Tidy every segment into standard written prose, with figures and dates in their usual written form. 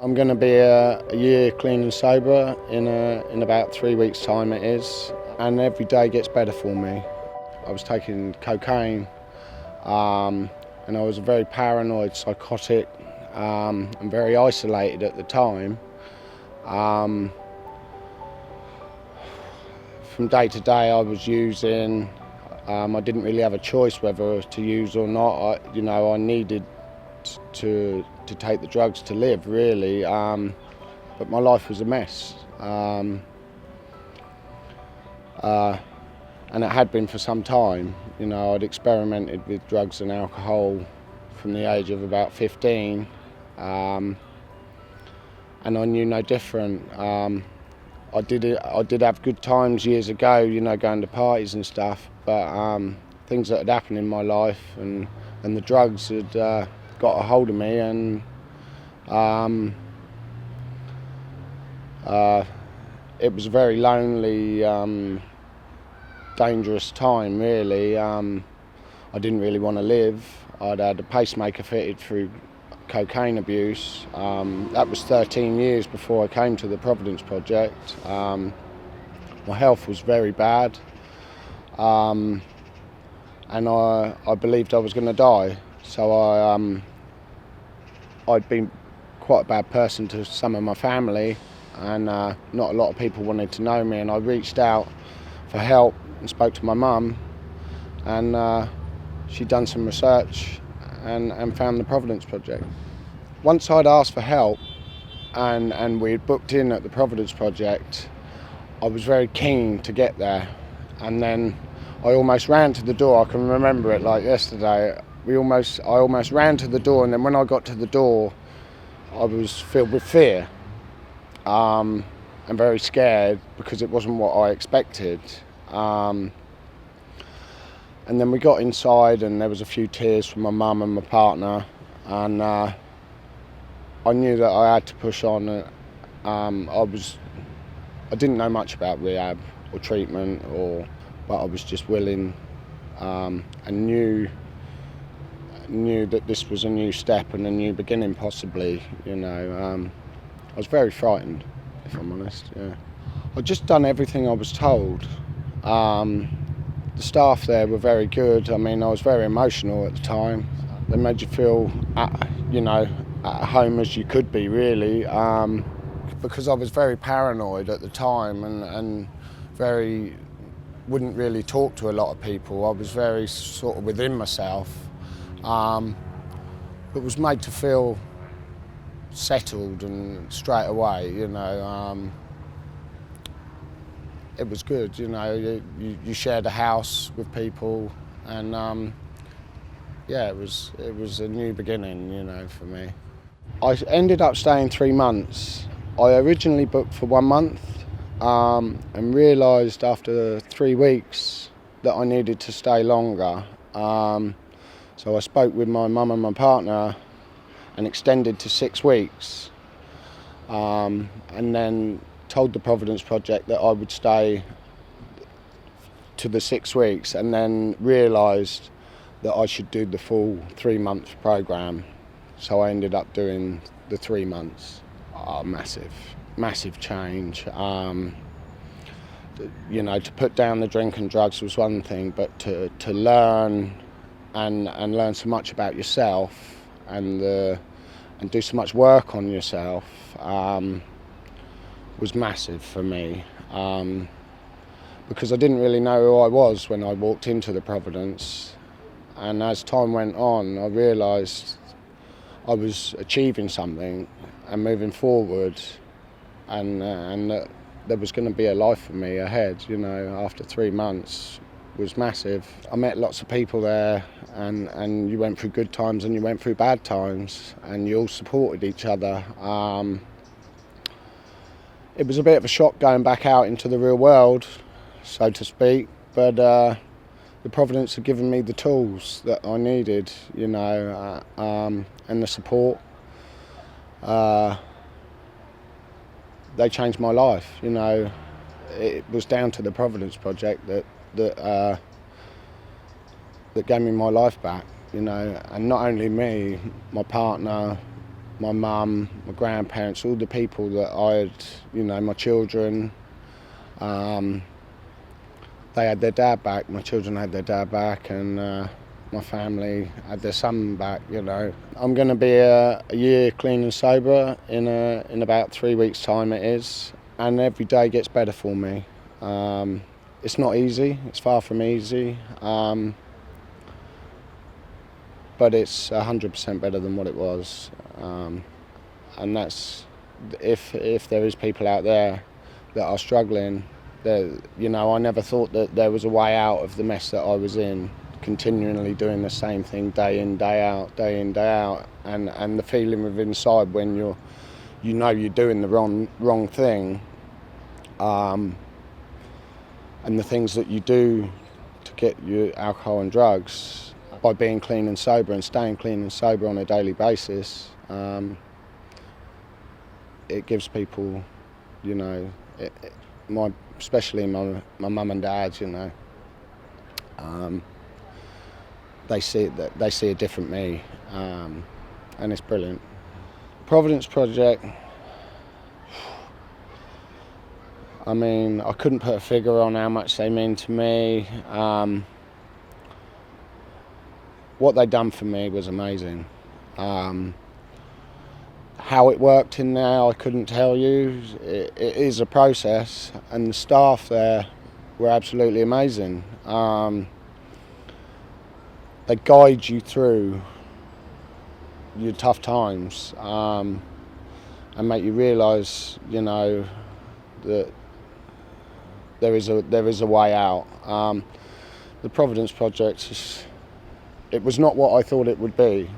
I'm going to be a year clean and sober in about 3 weeks' time it is, and every day gets better for me. I was taking cocaine, and I was very paranoid, psychotic, and very isolated at the time. From day to day I was using. I didn't really have a choice whether to use or not. I needed to take the drugs to live, really, but my life was a mess, and it had been for some time. I'd experimented with drugs and alcohol from the age of about 15, and I knew no different. I did have good times years ago, going to parties and stuff, but things that had happened in my life and the drugs had got a hold of me, and it was a very lonely, dangerous time, really. I didn't really want to live. I'd had a pacemaker fitted through cocaine abuse. That was 13 years before I came to the Providence Project. My health was very bad, and I believed I was going to die. So I'd been quite a bad person to some of my family, and not a lot of people wanted to know me, and I reached out for help and spoke to my mum, and she'd done some research and found the Providence Project. Once I'd asked for help and we had booked in at the Providence Project, I was very keen to get there, and then I almost ran to the door. I can remember it like yesterday. I almost ran to the door, and then when I got to the door, I was filled with fear and very scared because it wasn't what I expected. And then we got inside, and there was a few tears from my mum and my partner, and I knew that I had to push on. I didn't know much about rehab or treatment, but I was just willing, and knew that this was a new step and a new beginning, possibly. I was very frightened, if I'm honest. Yeah, I'd just done everything I was told. The staff there were very good. I was very emotional at the time. They made you feel, at home as you could be, really. Because I was very paranoid at the time and wouldn't really talk to a lot of people. I was very sort of within myself, but was made to feel settled and straight away. It was good. You shared a house with people, and it was a new beginning, for me. I ended up staying 3 months. I originally booked for 1 month, and realised after 3 weeks that I needed to stay longer. So I spoke with my mum and my partner and extended to 6 weeks, and then told the Providence Project that I would stay to the 6 weeks, and then realised that I should do the full 3-month programme. So I ended up doing the 3 months. Massive change. To put down the drink and drugs was one thing, but to learn and learn so much about yourself and do so much work on yourself was massive for me, because I didn't really know who I was when I walked into the Providence, and as time went on I realised I was achieving something and moving forward, and that there was going to be a life for me ahead. After 3 months was massive. I met lots of people there, and you went through good times and you went through bad times, and you all supported each other. It was a bit of a shock going back out into the real world, so to speak, but the Providence had given me the tools that I needed, and the support. They changed my life. It was down to the Providence Project that gave me my life back. And not only me, my partner, my mum, my grandparents, all the people that I had, my children, they had their dad back, my children had their dad back, and my family had their son back, I'm going to be a year clean and sober in about 3 weeks' time it is, and every day gets better for me. It's not easy, it's far from easy, but it's 100% better than what it was. And that's, if there is people out there that are struggling, I never thought that there was a way out of the mess that I was in, continually doing the same thing day in, day out, and the feeling within inside when you're doing the wrong thing, and the things that you do to get your alcohol and drugs by being clean and sober and staying clean and sober on a daily basis, it gives people, especially my mum and dad, they see a different me, and it's brilliant. Providence Project, I couldn't put a figure on how much they mean to me. What they done for me was amazing. How it worked in there, I couldn't tell you. It is a process, and the staff there were absolutely amazing. They guide you through your tough times, and make you realise, that there is a way out. The Providence Project, it was not what I thought it would be.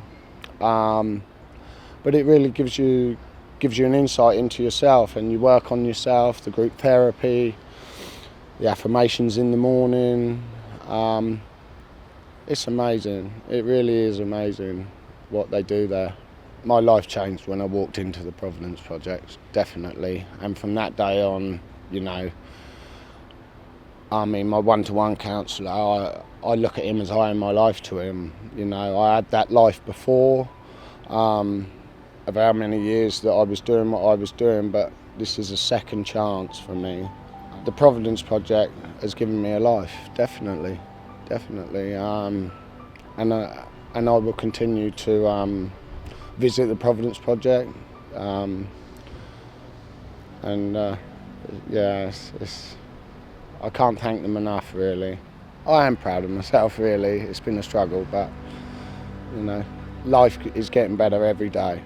But it really gives you an insight into yourself, and you work on yourself, the group therapy, the affirmations in the morning. It's amazing. It really is amazing what they do there. My life changed when I walked into the Providence Project, definitely. And from that day on, my one-to-one counsellor, I look at him as I owe my life to him. I had that life before, of how many years that I was doing what I was doing, but this is a second chance for me. The Providence Project has given me a life, definitely. And I will continue to visit the Providence Project, I can't thank them enough, really. I am proud of myself, really. It's been a struggle, but life is getting better every day.